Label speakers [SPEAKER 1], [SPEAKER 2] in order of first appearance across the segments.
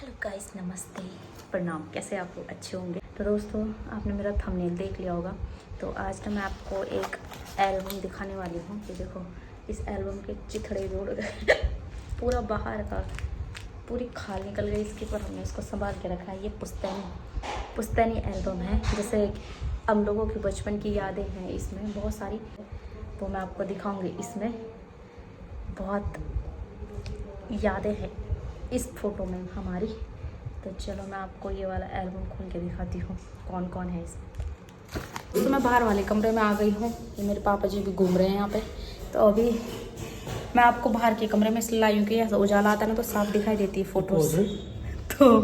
[SPEAKER 1] Hello guys, नमस्ते, प्रणाम। कैसे आप लोग? अच्छे होंगे। तो दोस्तों, आपने मेरा थंबनेल देख लिया होगा। तो आज ना मैं आपको एक एल्बम दिखाने वाली हूँ। कि देखो, इस एल्बम के चिथड़े जोड़ गए पूरा बाहर का पूरी खाल निकल गई इसकी, पर हमने इसको संभाल के रखा है। ये पुश्तैनी एल्बम है। जैसे हम लोगों की बचपन की यादें हैं इसमें बहुत सारी, तो मैं आपको दिखाऊँगी। इसमें बहुत यादें हैं इस फोटो में हमारी। तो चलो मैं आपको ये वाला एल्बम खोल के दिखाती हूँ कौन कौन है इसमें। तो मैं बाहर वाले कमरे में आ गई हूँ। ये मेरे पापा जी भी घूम रहे हैं यहाँ पे। तो अभी मैं आपको बाहर के कमरे में इसलिए लाई हूँ कि ऐसा उजाला आता है ना, तो साफ दिखाई देती है फोटोज। तो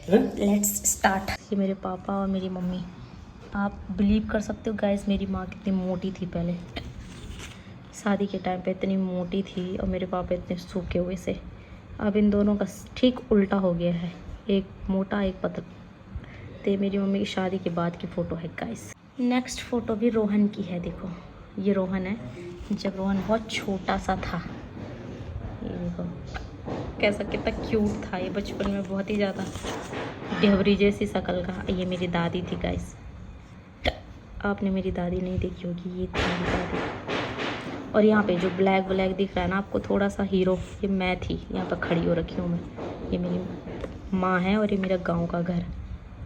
[SPEAKER 1] लेट्स स्टार्ट। ये मेरे पापा और मेरी मम्मी। आप बिलीव कर सकते हो गाइस, मेरी माँ कितनी मोटी थी पहले, शादी के टाइम पे इतनी मोटी थी, और मेरे पापा इतने सूखे हुए से। अब इन दोनों का ठीक उल्टा हो गया है, एक मोटा एक पतला। तो मेरी मम्मी की शादी के बाद की फ़ोटो है गाइस। नेक्स्ट फ़ोटो भी रोहन की है। देखो, ये रोहन है जब रोहन बहुत छोटा सा था। ये देखो कैसा, कितना क्यूट था ये बचपन में, बहुत ही ज़्यादा ढेबरी जैसी शक्ल का। ये मेरी दादी थी गाइस। आपने मेरी दादी नहीं देखी होगी, ये थी मेरी दादी। और यहाँ पे जो ब्लैक दिख रहा है ना आपको, थोड़ा सा हीरो, ये मैं थी। यहाँ पर खड़ी हो रखी हूँ मैं। ये मेरी माँ है और ये मेरा गांव का घर।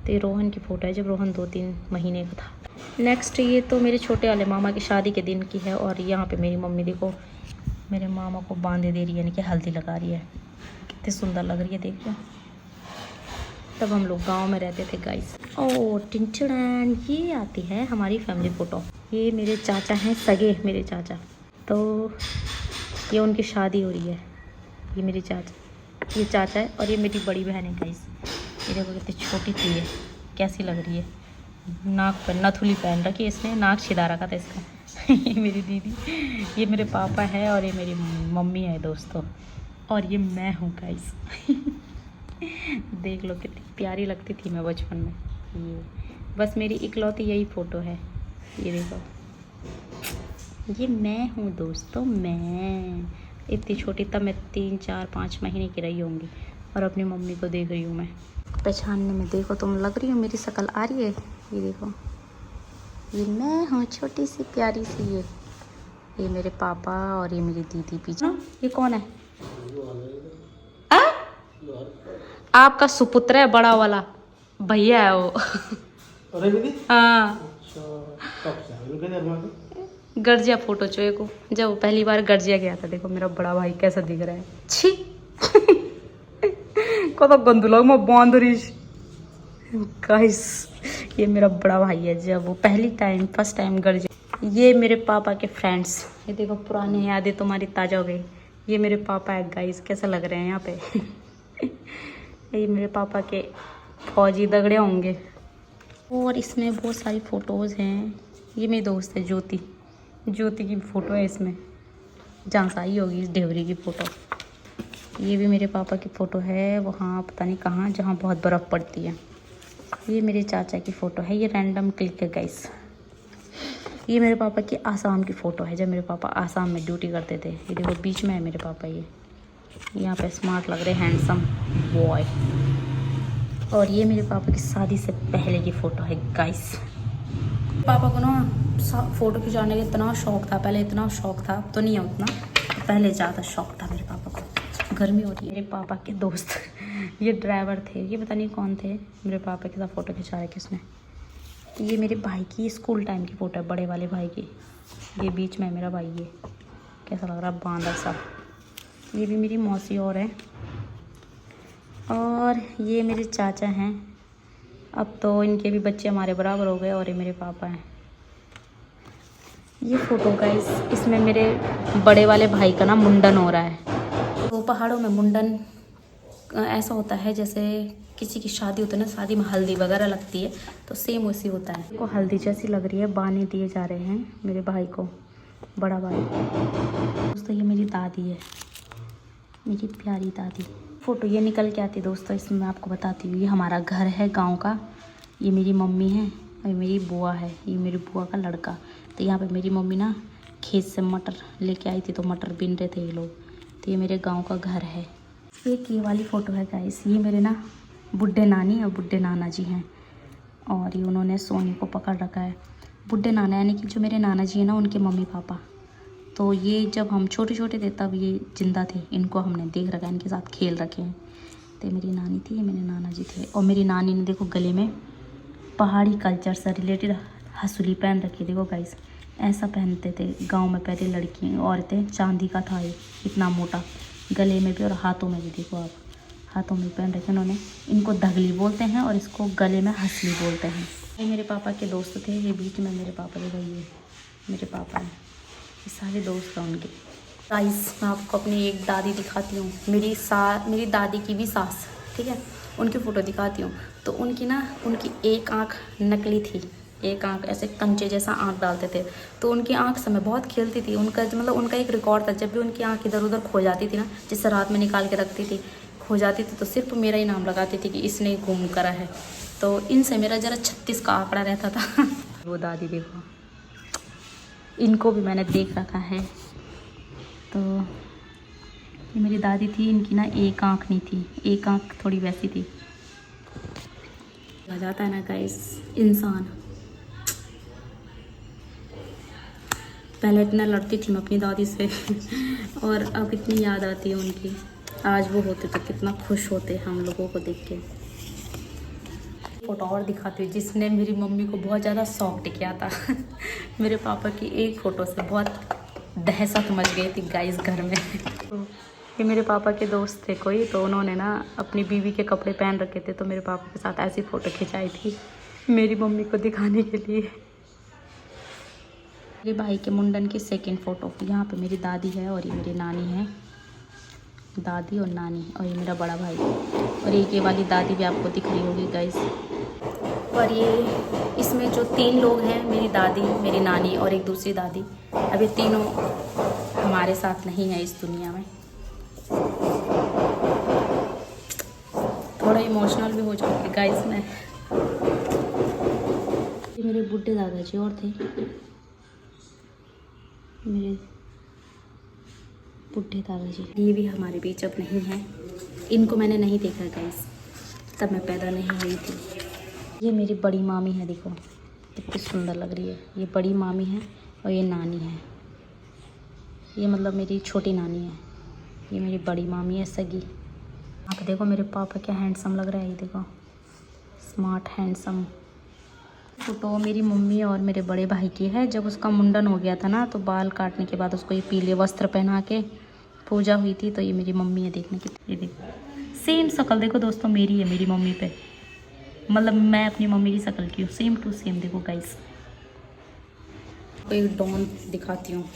[SPEAKER 1] तो ये रोहन की फ़ोटो है जब रोहन 2-3 महीने का था। नेक्स्ट, ये तो मेरे छोटे वाले मामा की शादी के दिन की है। और यहाँ पे मेरी मम्मी देखो, मेरे मामा को बांधे दे रही है, यानी कि हल्दी लगा रही है। कितनी सुंदर लग रही है, देख लो। तब हम लोग गाँव में रहते थे गाइस। ओ टिंचड़ैन, ये आती है हमारी फैमिली फ़ोटो। ये मेरे चाचा हैं, सगे मेरे चाचा। तो ये उनकी शादी हो रही है। ये मेरी ये चाचा है, और ये मेरी बड़ी बहन है गाइस। ये देखो कितनी छोटी थी ये, कैसी लग रही है। नाक पर नथुली पहन रखी है इसने, नाक छिदा रखा था इसका। ये मेरी दीदी, ये मेरे पापा है, और ये मेरी मम्मी है दोस्तों। और ये मैं हूँ गाइस। देख लो कितनी प्यारी लगती थी मैं बचपन में। ये बस मेरी इकलौती यही फ़ोटो है। ये देखो, ये मैं हूँ दोस्तों। मैं इतनी छोटी, तब मैं 3-4-5 महीने की रही होंगी, और अपनी मम्मी को देख रही हूँ मैं। पहचानने में देखो, तुम लग रही हो, मेरी शक्ल आ रही है। ये देखो, ये मैं हूँ, छोटी सी प्यारी सी। ये मेरे पापा और ये मेरी दीदी पीछे। ये कौन है? आपका सुपुत्र है, बड़ा वाला भैया है वो। हाँ, गर्जिया फोटो चोए को, जब वो पहली बार गर्जिया गया था। देखो मेरा बड़ा भाई कैसा दिख रहा है। छी को तो गंदुला में बांध रही गाइस। ये मेरा बड़ा भाई है, जब वो फर्स्ट टाइम गर्जिया। ये मेरे पापा के फ्रेंड्स। ये देखो, पुरानी यादें तुम्हारी ताजा हो गई। ये मेरे पापा है गाइस, कैसा लग रहे हैं यहाँ पे। ये मेरे पापा के फौजी दगड़े होंगे। और इसमें बहुत सारी फ़ोटोज़ हैं। ये मेरी दोस्त है ज्योति की फ़ोटो है इसमें। झांसाई होगी इस ढेबरी की फ़ोटो। ये भी मेरे पापा की फ़ोटो है, वहाँ पता नहीं कहाँ, जहाँ बहुत बर्फ़ पड़ती है। ये मेरे चाचा की फ़ोटो है। ये रैंडम क्लिक है गाइस। ये मेरे पापा की आसाम की फ़ोटो है, जब मेरे पापा आसाम में ड्यूटी करते थे। ये देखो बीच में है मेरे पापा। ये यहाँ पे स्मार्ट लग रहे, हैंडसम बॉय। और ये मेरे पापा की शादी से पहले की फ़ोटो है गाइस। पापा को ना फ़ोटो खिंचाने का इतना शौक था पहले, इतना शौक था, तो नहीं है उतना, पहले ज़्यादा शौक था मेरे पापा को। गर्मी होती है। मेरे पापा के दोस्त ये ड्राइवर थे, ये पता नहीं कौन थे। मेरे पापा के साथ फ़ोटो खिंचा रहे किसने। ये मेरे भाई की स्कूल टाइम की फ़ोटो है, बड़े वाले भाई की। ये बीच में है मेरा भाई। ये कैसा लग रहा है, बांदर सा। ये भी मेरी मौसी और है। और ये मेरे चाचा हैं, अब तो इनके भी बच्चे हमारे बराबर हो गए। और ये मेरे पापा हैं। ये फ़ोटो गाइस, इसमें मेरे बड़े वाले भाई का ना मुंडन हो रहा है। तो पहाड़ों में मुंडन ऐसा होता है जैसे किसी की शादी होती है ना, शादी में हल्दी वगैरह लगती है, तो सेम वैसी होता है। को हल्दी जैसी लग रही है, बाने दिए जा रहे हैं मेरे भाई को, बड़ा भाई। दोस्तों ये मेरी दादी है, मेरी प्यारी दादी। फ़ोटो ये निकल के आती दोस्तों, इसमें मैं आपको बताती हूँ। ये हमारा घर है गांव का। ये मेरी मम्मी है और ये मेरी बुआ है, ये मेरी बुआ का लड़का। तो यहाँ पे मेरी मम्मी ना खेत से मटर लेके आई थी, तो मटर बीन रहे थे ये लोग। तो ये मेरे गांव का घर है। एक ये वाली फ़ोटो है गाइस, ये मेरे ना बुड्ढे नानी और बुड्ढे नाना जी हैं, और ये उन्होंने सोनी को पकड़ रखा है। बुड्ढे नाना यानी कि जो मेरे नाना जी हैं ना, उनके मम्मी पापा। तो ये जब हम छोटे छोटे थे तब ये जिंदा थे, इनको हमने देख रखा है, इनके साथ खेल रखे हैं। तो मेरी नानी थी, ये मेरे नाना जी थे। और मेरी नानी ने देखो गले में पहाड़ी कल्चर से रिलेटेड हसूली पहन रखी। देखो गाइस, ऐसा पहनते थे गांव में पहले लड़की औरतें। चांदी का था ये, इतना मोटा, गले में भी और हाथों में भी। देखो आप, हाथों में पहन रखे उन्होंने। इनको धगली बोलते हैं और इसको गले में हसली बोलते हैं। ये मेरे पापा के दोस्त थे, ये बीच में मेरे पापा। देखो ये मेरे पापा हैं, ये सारे दोस्त हैं उनके। गाइस मैं आपको अपनी एक दादी दिखाती हूँ, मेरी दादी की भी सास, ठीक है, उनकी फ़ोटो दिखाती हूँ। तो उनकी एक आँख नकली थी, एक आँख ऐसे कंचे जैसा आँख डालते थे। तो उनकी आँख से मैं बहुत खेलती थी। उनका एक रिकॉर्ड था, जब भी उनकी आँख इधर उधर खो जाती थी ना, जिससे रात में निकाल के रखती थी, खो जाती थी, तो सिर्फ मेरा ही नाम लगाती थी कि इसने गुम करा है। तो इनसे मेरा ज़रा 36 का आंकड़ा रहता था। वो दादी देखो, इनको भी मैंने देख रखा है। तो ये मेरी दादी थी, इनकी ना एक आँख नहीं थी, एक आँख थोड़ी वैसी थी। आ जाता है ना गाइस इंसान। पहले इतना लड़ती थी मैं अपनी दादी से और अब इतनी याद आती है उनकी। आज वो होते तो कितना खुश होते हम लोगों को देख के। फोटो और दिखाती हूँ जिसने मेरी मम्मी को बहुत ज़्यादा शौक किया था। मेरे पापा की एक फ़ोटो से बहुत दहशत मच गई थी गाइस घर में। तो ये मेरे पापा के दोस्त थे कोई, तो उन्होंने ना अपनी बीवी के कपड़े पहन रखे थे, तो मेरे पापा के साथ ऐसी फ़ोटो खिंचाई थी मेरी मम्मी को दिखाने के लिए। मेरे भाई के मुंडन की सेकंड फ़ोटो, यहाँ पे मेरी दादी है और ये मेरी नानी है, दादी और नानी, और ये मेरा बड़ा भाई। और ये वाली दादी भी आपको दिख रही होगी गाइस। और ये इसमें जो 3 लोग हैं, मेरी दादी, मेरी नानी और एक दूसरी दादी, अभी तीनों हमारे साथ नहीं है इस दुनिया में। थोड़ा इमोशनल भी हो जाऊँगी गाइस मैं। ये मेरे बुड्ढे दादाजी और थे, मेरे बुड्ढे दादाजी। ये भी हमारे बीच अब नहीं है, इनको मैंने नहीं देखा गाइस, तब मैं पैदा नहीं हुई थी। ये मेरी बड़ी मामी है, देखो कितनी सुंदर लग रही है। ये बड़ी मामी है और ये नानी है, ये मतलब मेरी छोटी नानी है। ये मेरी बड़ी मामी है सगी। आप देखो मेरे पापा क्या हैंडसम लग रहा है, ये देखो स्मार्ट हैंडसम। फ़ोटो मेरी मम्मी और मेरे बड़े भाई की है। जब उसका मुंडन हो गया था ना, तो बाल काटने के बाद उसको ये पीले वस्त्र पहना के पूजा हुई थी। तो ये मेरी मम्मी है, देखने की, ये देखो सेम शक्ल देखो दोस्तों मेरी है, मेरी मम्मी पे, मतलब मैं अपनी मम्मी की शक्ल की हूँ, सेम टू सेम। देखो गाइस, कोई डॉन दिखाती हूँ,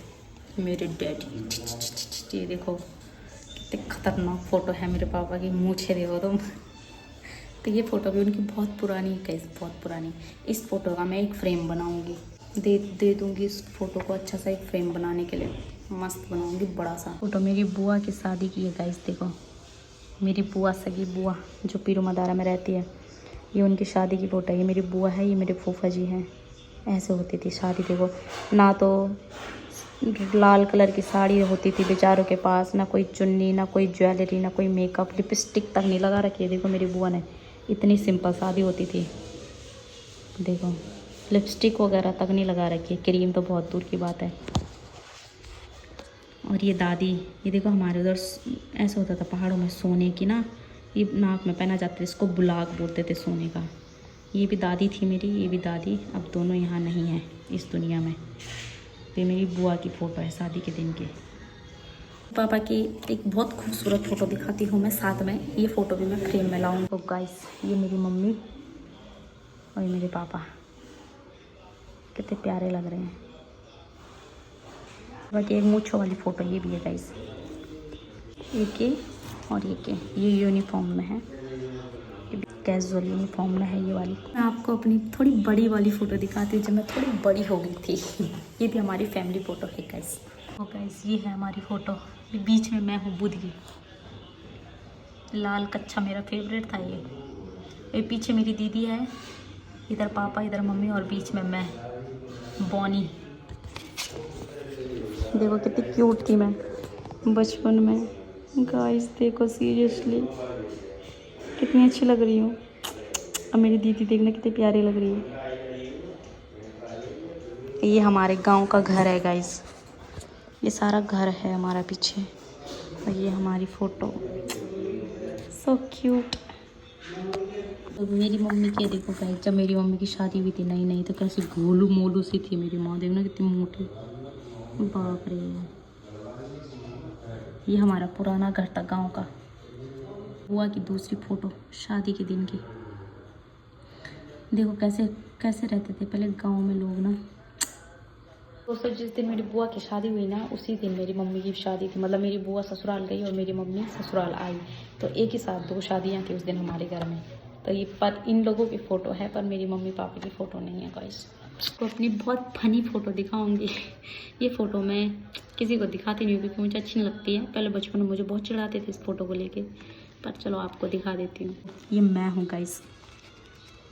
[SPEAKER 1] मेरे डैडी। ये देखो कितने खतरनाक फ़ोटो है मेरे पापा की, मूछे देखो तुम। तो ये फ़ोटो भी उनकी बहुत पुरानी है गाइस, बहुत पुरानी। इस फ़ोटो का मैं एक फ्रेम बनाऊंगी, दे दूंगी इस फ़ोटो को अच्छा सा एक फ्रेम बनाने के लिए, मस्त बनाऊंगी बड़ा सा। फ़ोटो मेरी बुआ की शादी की है गाइस, देखो मेरी बुआ, सगी बुआ जो पीरू मदारा में रहती है, ये उनकी शादी की फ़ोटो है। ये मेरी बुआ है, ये मेरे फूफा जी हैं। ऐसे होती थी शादी, देखो ना तो लाल कलर की साड़ी होती थी बेचारों के पास, ना कोई चुन्नी, ना कोई ज्वेलरी, ना कोई मेकअप, लिपस्टिक तक नहीं लगा रखी है। देखो मेरी बुआ ने, इतनी सिंपल शादी होती थी। देखो लिपस्टिक वगैरह तक नहीं लगा रखी है, क्रीम तो बहुत दूर की बात है। और ये दादी, ये देखो हमारे उधर ऐसा होता था पहाड़ों में, सोने की ना ये नाक में पहना जाता था, इसको बुलाक बोलते थे सोने का। ये भी दादी थी मेरी, ये भी दादी, अब दोनों यहाँ नहीं हैं इस दुनिया में। ये मेरी बुआ की फ़ोटो है शादी के दिन के। पापा की एक बहुत खूबसूरत फ़ोटो दिखाती हूँ मैं साथ में, ये फ़ोटो भी मैं फ्रेम में लाऊंगी। तो गाइस ये मेरी मम्मी और ये मेरे पापा, कितने प्यारे लग रहे हैं। बाकी एक मूंछों वाली फ़ोटो ये भी है गाइस, एक ये और ये यूनिफॉर्म में है, कैजुअल यूनिफॉर्म में है ये वाली। मैं आपको अपनी थोड़ी बड़ी वाली फ़ोटो दिखाती हूँ, जब मैं थोड़ी बड़ी हो गई थी। ये भी हमारी फैमिली फ़ोटो है गाइस। और गाइस ये है हमारी फ़ोटो, ये बीच में मैं हूँ बुद्धि, लाल कच्छा मेरा फेवरेट था। ये पीछे मेरी दीदी है, इधर पापा, इधर मम्मी, और बीच में मैं बॉनी। देखो कितनी क्यूट थी मैं बचपन में। गाइस देखो सीरियसली कितनी अच्छी लग रही हूँ। अब मेरी दीदी देखना कितनी प्यारी लग रही है। ये हमारे गांव का घर है गाइस, ये सारा घर है हमारा पीछे, और ये हमारी फ़ोटो सो क्यूट। तो मेरी मम्मी के देखो गाइस, जब मेरी मम्मी की शादी हुई थी नई नई तो कैसी गोलू मोलू सी थी मेरी माँ, देखना कितनी मोटी, बाप रे। ये हमारा पुराना घर था गांव का। बुआ की दूसरी फ़ोटो शादी के दिन की। देखो कैसे कैसे रहते थे पहले गांव में लोग ना। दोस्तों जिस दिन मेरी बुआ की शादी हुई ना, उसी दिन मेरी मम्मी की शादी थी। मतलब मेरी बुआ ससुराल गई और मेरी मम्मी ससुराल आई, तो एक ही साथ 2 शादियाँ थी उस दिन हमारे घर में। तो ये पर इन लोगों की फ़ोटो है, पर मेरी मम्मी पापा की फ़ोटो नहीं है गाइस। तो अपनी बहुत फनी फ़ोटो दिखाऊंगी। ये फ़ोटो मैं किसी को दिखाती नहीं हूँ क्योंकि मुझे अच्छी नहीं लगती है। पहले बचपन में मुझे बहुत चिढ़ाते थे इस फ़ोटो को लेके, पर चलो आपको दिखा देती हूँ। ये मैं हूँ गाइस।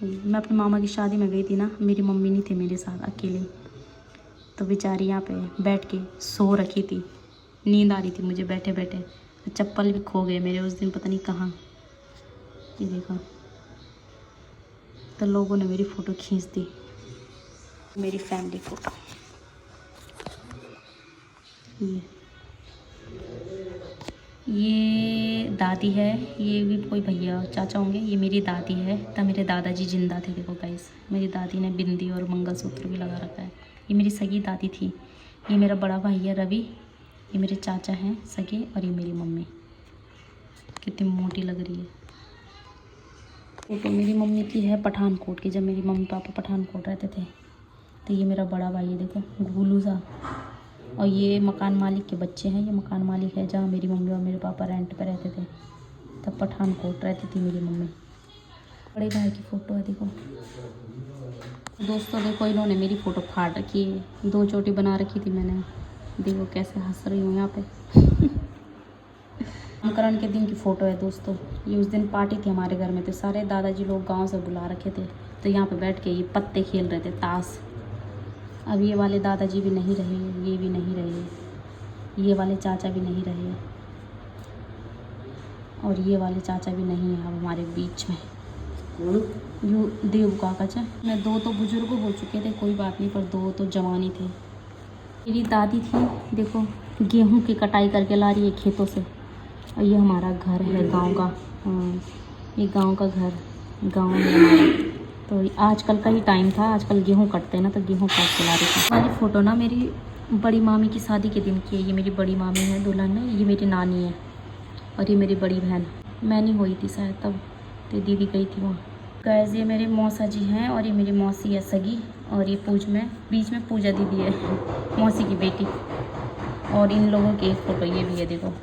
[SPEAKER 1] मैं अपनी मामा की शादी में गई थी ना, मेरी मम्मी नहीं थी मेरे साथ, अकेले। तो बेचारी यहाँ पे बैठ के सो रखी थी, नींद आ रही थी मुझे बैठे बैठे। चप्पल भी खो गए मेरे उस दिन, पता नहीं कहाँ। ये देखो, तो लोगों ने मेरी फ़ोटो खींच दी, मेरी फैमिली फ़ोटो। ये दादी है, ये भी कोई भैया चाचा होंगे। ये मेरी दादी है, तब मेरे दादाजी जिंदा थे। देखो गाइस, मेरी दादी ने बिंदी और मंगलसूत्र भी लगा रखा है। ये मेरी सगी दादी थी। ये मेरा बड़ा भाई है रवि, ये मेरे चाचा हैं सगे, और ये मेरी मम्मी कितनी मोटी लग रही है। फोटो मेरी मम्मी की है पठानकोट की, जब मेरी मम्मी पापा पठानकोट रहते थे। तो ये मेरा बड़ा भाई है, देखो गुलू सा। और ये मकान मालिक के बच्चे हैं। ये मकान मालिक है जहाँ मेरी मम्मी और मेरे पापा रेंट पे रहते थे, तब पठानकोट रहती थी मेरी मम्मी। बड़े भाई की फ़ोटो है देखो। दोस्तों देखो, इन्होंने मेरी फ़ोटो फाड़ रखी है, 2 चोटी बना रखी थी मैंने। देखो कैसे हंस रही हूँ यहाँ पे। नामकरण के दिन की फ़ोटो है दोस्तों। ये उस दिन पार्टी थी हमारे घर में, तो सारे दादाजी लोग गांव से बुला रखे थे, तो यहाँ पे बैठ के ये पत्ते खेल रहे थे, ताश। अब ये वाले दादाजी भी नहीं रहे, ये भी नहीं रहे, ये वाले चाचा भी नहीं रहे, और ये वाले चाचा भी नहीं है अब हमारे बीच में। यू देव काका चा मैं 2 तो बुजुर्ग हो चुके थे, कोई बात नहीं, पर 2 तो जवान ही थे। मेरी दादी थी, देखो गेहूं की कटाई करके ला रही है खेतों से। और ये हमारा घर है गांव का। ये गांव का घर, गांव में हमारा। तो आजकल का ही टाइम था, आजकल गेहूं कटते हैं ना, तो गेहूं काट के ला रही थी। वाली फ़ोटो ना मेरी बड़ी मामी की शादी के दिन की है। ये मेरी बड़ी मामी है दुल्हन में, ये मेरी नानी है, और ये मेरी बड़ी बहन। मैं नहीं हुई थी शायद तब, तो दीदी गई थी वहाँ। गाइस ये मेरे मौसा जी हैं, और ये मेरी मौसी है सगी, और ये बीच में पूजा दीदी है, मौसी की बेटी। और इन लोगों की एक फ़ोटो ये भी है देखो।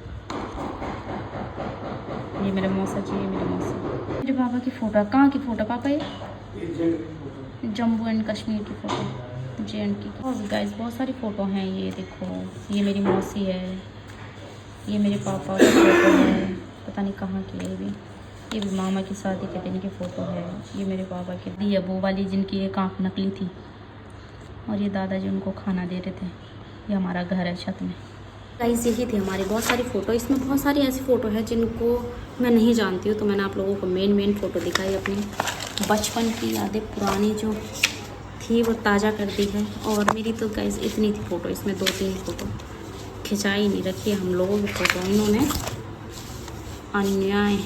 [SPEAKER 1] ये मेरे मौसा जी, ये मेरी मौसी। मेरे पापा की फ़ोटो, कहाँ की फ़ोटो पापा? ये जम्मू एंड कश्मीर की फ़ोटो, JNK की। और गाइस बहुत सारी फ़ोटो हैं। ये देखो, ये मेरी मौसी है, ये मेरे पापा की फ़ोटो है, पता नहीं कहाँ की है ये भी मामा की शादी के दिन की फ़ोटो है। ये मेरे पापा की दी है, वो वाली जिनकी एक आँख नकली थी, और ये दादाजी उनको खाना दे रहे थे। ये हमारा घर है छत में। गाइस यही थी हमारी बहुत सारी फ़ोटो। इसमें बहुत सारी ऐसी फ़ोटो है जिनको मैं नहीं जानती हूँ, तो मैंने आप लोगों को मेन फ़ोटो दिखाई, अपनी बचपन की यादें पुरानी जो थी वो ताज़ा कर दी है। और मेरी तो गाइस इतनी थी फ़ोटो, इसमें 2-3 फ़ोटो खिंचाई नहीं रखी है हम लोगों की फ़ोटो, इन्होंने अन्याय।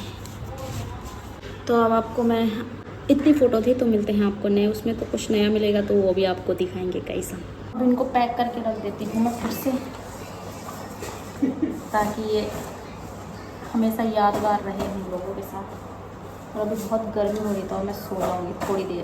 [SPEAKER 1] तो अब आपको मैं इतनी फ़ोटो थी, तो मिलते हैं आपको नए, उसमें तो कुछ नया मिलेगा तो वो भी आपको दिखाएंगे कैसा। अब इनको पैक करके रख देती हूँ मैं फिर से, ताकि ये हमेशा यादगार रहे हम लोगों के साथ। और अभी बहुत गर्मी हो रही, तो मैं सो जाऊँगी थोड़ी देर।